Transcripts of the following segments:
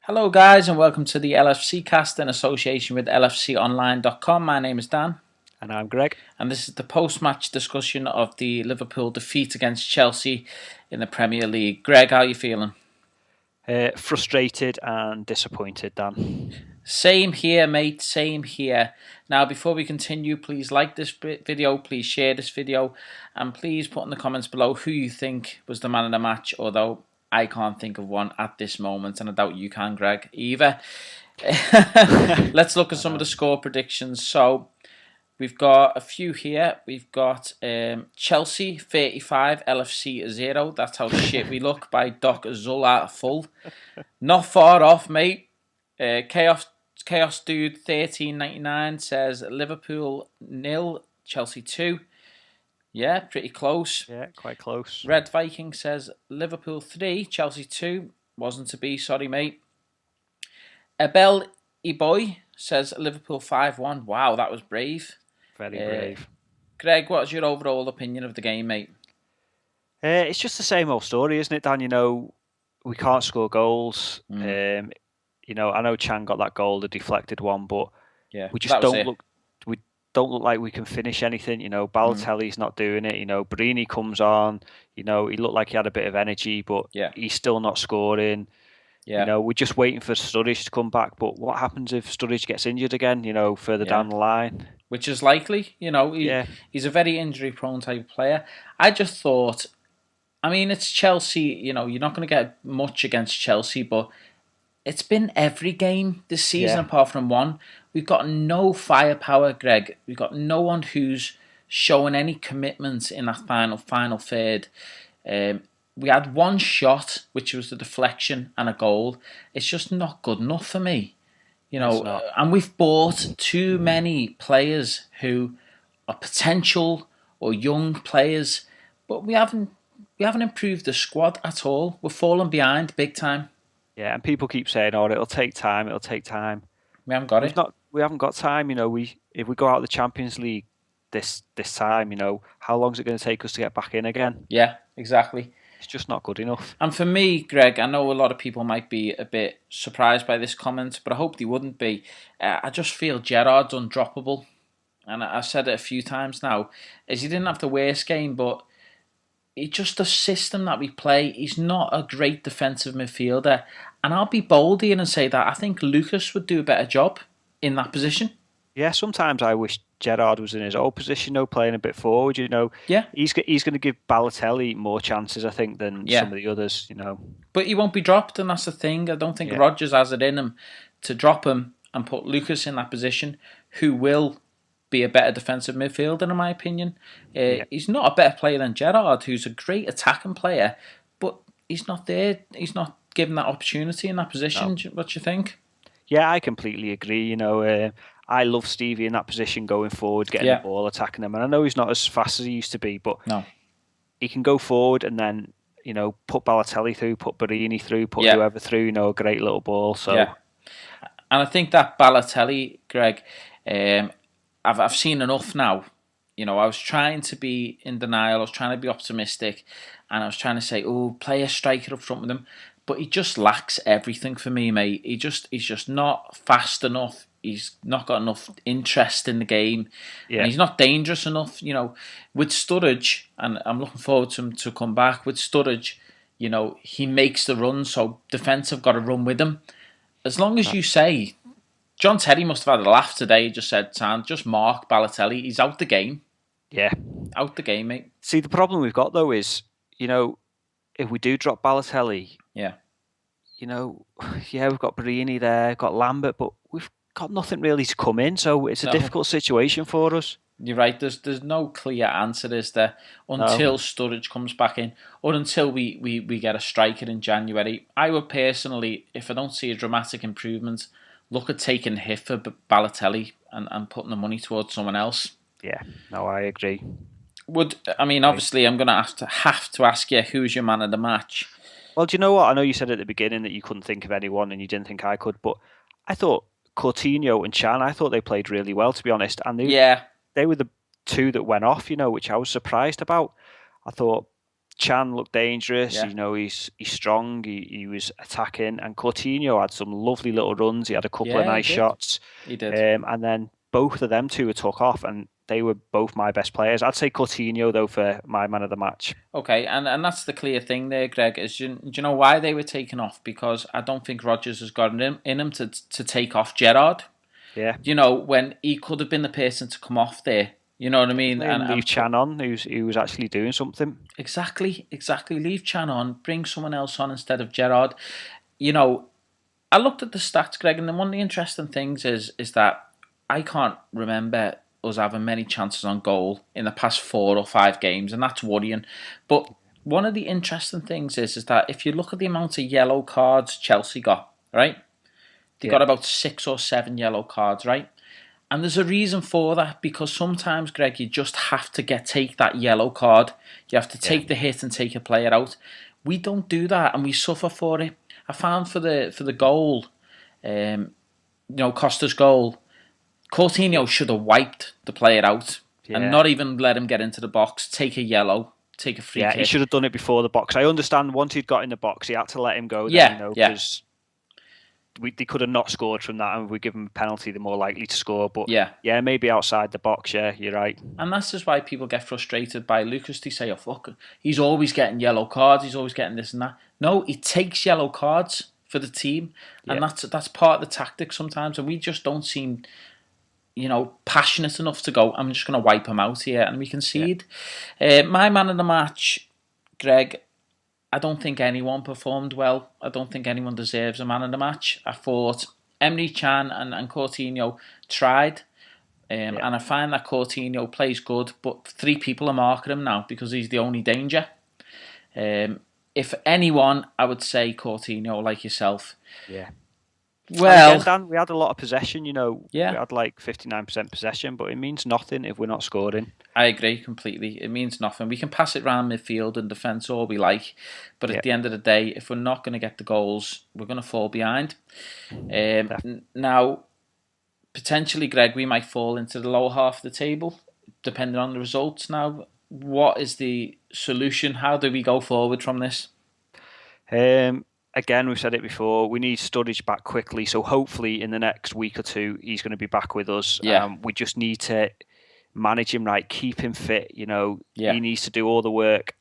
Hello, guys, and welcome to the LFC cast in association with LFConline.com. My name is Dan, And I'm Greg. and this is the post match discussion of the Liverpool defeat against Chelsea in the Premier League. Greg, how are you feeling? Frustrated and disappointed, Dan. Same here, mate, same here. Now, before we continue, please like this video, please share this video, and please put in the comments below who you think was the man of the match, although I can't think of one at this moment, and I doubt you can, Greg, either. Let's look at some of the score predictions. So, we've got a few here. We've got Chelsea 35, LFC 0. That's how shit we look by Doc Zola full. Not far off, mate. Chaos Dude 1399 says Liverpool 0, Chelsea 2. Yeah, pretty close. Yeah, quite close. Red Viking says Liverpool 3, Chelsea 2. Wasn't to be, sorry, mate. Abel Eboy says Liverpool 5-1. Wow, that was brave. Very brave. Greg, what's your overall opinion of the game, mate? It's just the same old story, isn't it, Dan? We can't score goals. I know Chan got that goal, the deflected one, but Yeah, we just don't look. We don't look like we can finish anything. Balotelli's not doing it. Barini comes on. He looked like he had a bit of energy, but he's still not scoring. Yeah. We're just waiting for Sturridge to come back. But what happens if Sturridge gets injured again? Further down the line, which is likely. He's a very injury-prone type of player. I just thought, it's Chelsea. You're not going to get much against Chelsea, but it's been every game this season apart from one. We've got no firepower, Greg. We've got no one who's showing any commitment in that final third. We had one shot, which was the deflection and a goal. It's just not good enough for me. And we've bought too many players who are potential or young players, but we haven't improved the squad at all. We're falling behind big time. Yeah, and people keep saying, "Oh, it'll take time. It'll take time." We haven't got it. We haven't got time. If we go out of the Champions League this time, how long is it going to take us to get back in again? Yeah, exactly. It's just not good enough. And for me, Greg, I know a lot of people might be a bit surprised by this comment, but I hope they wouldn't be. I just feel Gerrard's undroppable. And I've said it a few times now, is he didn't have the worst game, but it's just the system that we play. He's not a great defensive midfielder. And I'll be bold here and say that I think Lucas would do a better job in that position. Yeah, sometimes I wish Gerrard was in his old position, playing a bit forward. Yeah, he's going to give Balotelli more chances, I think, than some of the others. But he won't be dropped, and that's the thing. I don't think Rodgers has it in him to drop him and put Lucas in that position, who will be a better defensive midfielder, in my opinion. He's not a better player than Gerrard, who's a great attacking player, but he's not there. He's not given that opportunity in that position. No. What do you think? Yeah, I completely agree. I love Stevie in that position going forward, getting the ball, attacking them. And I know he's not as fast as he used to be, but he can go forward and then, put Balotelli through, put Barini through, put whoever through, a great little ball. So, and I think that Balotelli, Greg, I've seen enough now. I was trying to be in denial, I was trying to be optimistic, and I was trying to say, play a striker up front with him. But he just lacks everything for me, mate. He's just not fast enough. He's not got enough interest in the game. Yeah. And he's not dangerous enough. With Sturridge, and I'm looking forward to him to come back. With Sturridge, he makes the run, so defence have got to run with him. As long as you say, John Terry must have had a laugh today. He just said, "Sam, just mark Balotelli. He's out the game." Yeah. Out the game, mate. See, the problem we've got, though, is, if we do drop Balotelli, we've got Barini there, got Lambert, but we've got nothing really to come in, so it's a difficult situation for us. You're right. There's no clear answer, is there? Until Sturridge comes back in, or until we get a striker in January. I would personally, if I don't see a dramatic improvement, look at taking a hit for Balotelli and putting the money towards someone else. Yeah, no, I agree. Obviously, I'm going to have to ask you, who's your man of the match? Well, do you know what? I know you said at the beginning that you couldn't think of anyone and you didn't think I could, but I thought Coutinho and Chan, I thought they played really well, to be honest. And they were the two that went off, which I was surprised about. I thought Chan looked dangerous. Yeah. You know, he's strong. He was attacking, and Coutinho had some lovely little runs. He had a couple of Yeah, he nice did. shots. He did. And then both of them two took off, and they were both my best players. I'd say Coutinho though for my man of the match. Okay, and that's the clear thing there, Greg. Is do you know why they were taken off? Because I don't think Rodgers has got it in him to take off Gerrard. Yeah. You know, when he could have been the person to come off there. You know what I mean? And leave Chan on, who was actually doing something. Exactly. Leave Chan on, bring someone else on instead of Gerrard. You know, I looked at the stats, Greg, and one of the interesting things is that I can't remember us having many chances on goal in the past 4 or 5 games, and that's worrying. But one of the interesting things is that if you look at the amount of yellow cards Chelsea got, right? They got about 6 or 7 yellow cards, right? And there's a reason for that, because sometimes, Greg, you just have to take that yellow card. You have to take the hit and take a player out. We don't do that, and we suffer for it. I found for the goal, Costa's goal, Coutinho should have wiped the player out and not even let him get into the box, take a yellow, take a free kick. Yeah, he should have done it before the box. I understand once he'd got in the box, he had to let him go. Because they could have not scored from that, and if we give them a penalty, they're more likely to score. But yeah, maybe outside the box, yeah, you're right. And that's just why people get frustrated by Lucas. They say, oh, fuck, he's always getting yellow cards, he's always getting this and that. No, he takes yellow cards for the team, and that's part of the tactic sometimes, and we just don't seem, passionate enough to go, I'm just going to wipe him out here, and we concede. My man of the match, Greg, I don't think anyone performed well. I don't think anyone deserves a man of the match. I thought Emre Can and Coutinho tried, and I find that Coutinho plays good, but 3 people are marking him now because he's the only danger. If anyone, I would say Coutinho, like yourself. Yeah. Well, again, Dan, we had a lot of possession, We Yeah. had like 59% possession, but it means nothing if we're not scoring. I agree completely. It means nothing. We can pass it around midfield and defence all we like, but at the end of the day, if we're not going to get the goals, we're going to fall behind. Now, potentially, Greg, we might fall into the lower half of the table, depending on the results. Now, what is the solution? How do we go forward from this? Again, we've said it before, we need Sturridge back quickly, so hopefully in the next week or 2, he's going to be back with us. We just need to manage him right, keep him fit. He needs to do all the work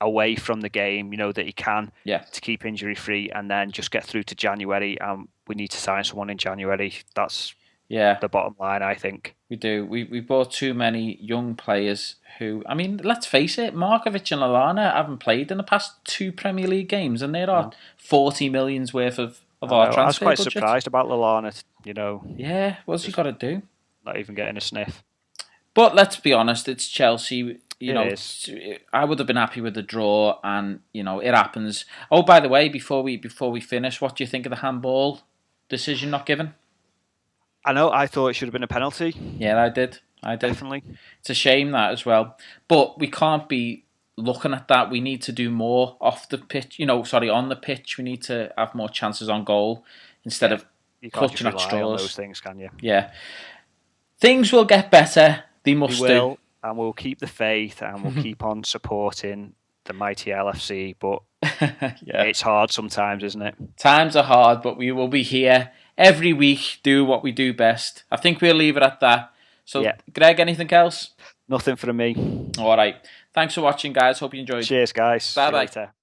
away from the game, that he can to keep injury free, and then just get through to January. We need to sign someone in January. That's the bottom line, I think. We do. We bought too many young players who, I mean, let's face it, Markovic and Lallana haven't played in the past 2 Premier League games, and there are 40 million's worth of our transfer I was quite budget. surprised about Lallana, Yeah, what's he got to do? Not even getting a sniff. But let's be honest, it's Chelsea. It is. I would have been happy with the draw, and it happens. Oh, by the way, before we finish, what do you think of the handball decision not given? I know. I thought it should have been a penalty. Yeah, I did. Definitely. It's a shame that as well, but we can't be looking at that. We need to do more off the pitch. On the pitch, we need to have more chances on goal instead of clutching at straws. On those things, can you? Yeah, things will get better. They must do. And we'll keep the faith, and we'll keep on supporting the mighty LFC. But it's hard sometimes, isn't it? Times are hard, but we will be here every week, do what we do best. I think we'll leave it at that. So, Greg, anything else? Nothing from me. All right. Thanks for watching, guys. Hope you enjoyed. Cheers, guys. Bye-bye.